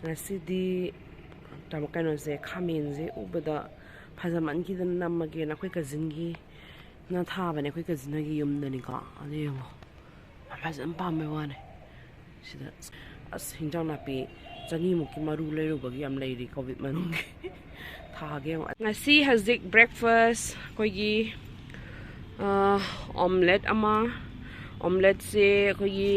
Ngasi tama kano se khamin je ubada phajaman ki dan namage na khoi cousin gi na tha bane khoi cousin gi yum na ni ka ani yango phajam pa me wane sida as hinjang na pi chani mu ki maru le ru bagi am lei ri covid manung tha ge ngasi hazik breakfast khoi gi omelette ama omelette se khoi gi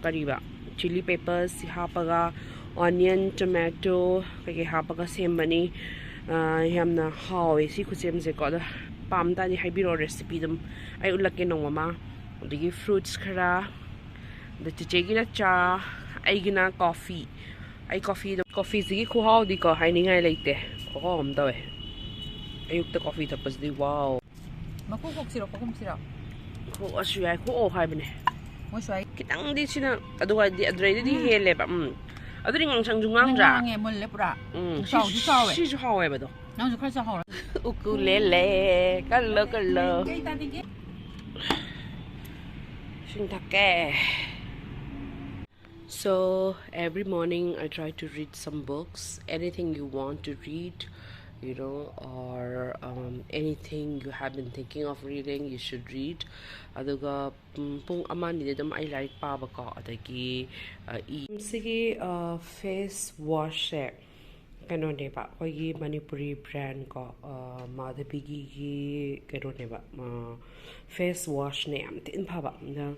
kariba chili peppers si hapaga onion tomato kage hapaga sembani yamna hawi si khusem je ko da pam ta ni haibiro recipe dum ai ulake no mama digi fruits khara the chichegi na cha ai gina coffee ai coffee zigi khu haw di ko hai ni ngai leite ko hom da we ayuk ta coffee tapas di wow maku kok siro ko asu ai ko o hai bane mo swai kitang di sina aduga di adre di hele ba adri ngang sang jungang ja nge mon le pura sao ji sao si ju haw ba do nang ju khar sa haw ukulele kallo Shintake. So every morning I try to read some books, anything you want to read, you know, or anything you have been thinking of reading, you should read. Aduga pung amani de dum I like pa ba ka adagi sigi face wash kano ne ba koi Manipuri brand ko madhabigi gi kano ne ba face wash ne am tin pha ba na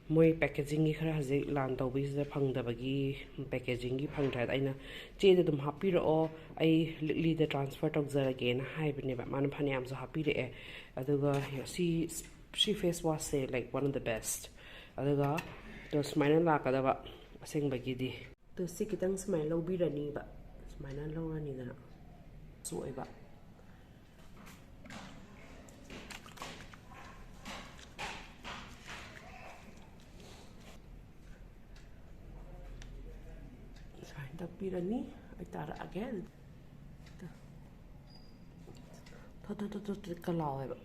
moi packaging gi khara haje lan taw bi se phang da bagi packaging gi phang thai aina che de dum happy ro ai li the transfer tok zara again hai bne ba man phani am so happy re aduga she face wash say like one of the best aduga to smile la ka da ba aseng bagi di to si kitang smile lo bi rani ba smile lo rani da so ai ba Tapirani, I tara again. Kalaw ba.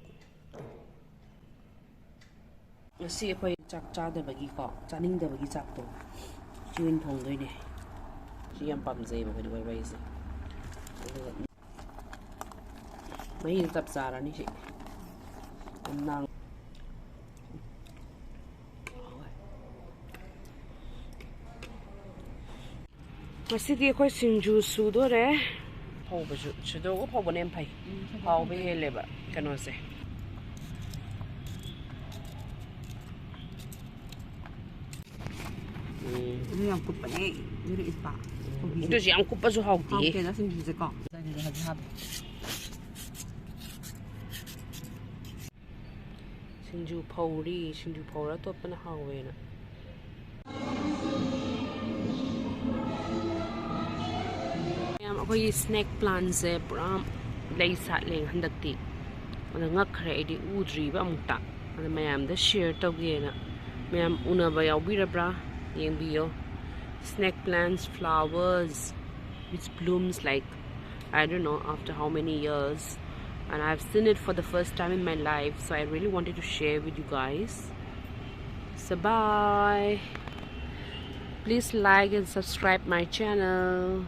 Ngasi akoy chak cha da bagi ko, chaning da bagi chak to. Chuin thong doi ne. Si yam pam zai ba kai wai se. Mai tap zara ni si. Nang Masidi akoy Singju sudo re pau ba sudo ko pau bonem pai pau be hele ba kano se ni yang kup ne ni ispa to si ang kupa so haw ti okay na Singju je ko da ni ha Singju pau ra to pa na haw we na akoy snack plants se pura lei sa leng handak ti ana ngak khare di udri ba amta ana mayam da share to ge na mayam una ba yaw bi ra bra yeng bi yo snack plants flowers which blooms like I don't know after how many years and I've seen it for the first time in my life so I really wanted to share with you guys so bye please like and subscribe my channel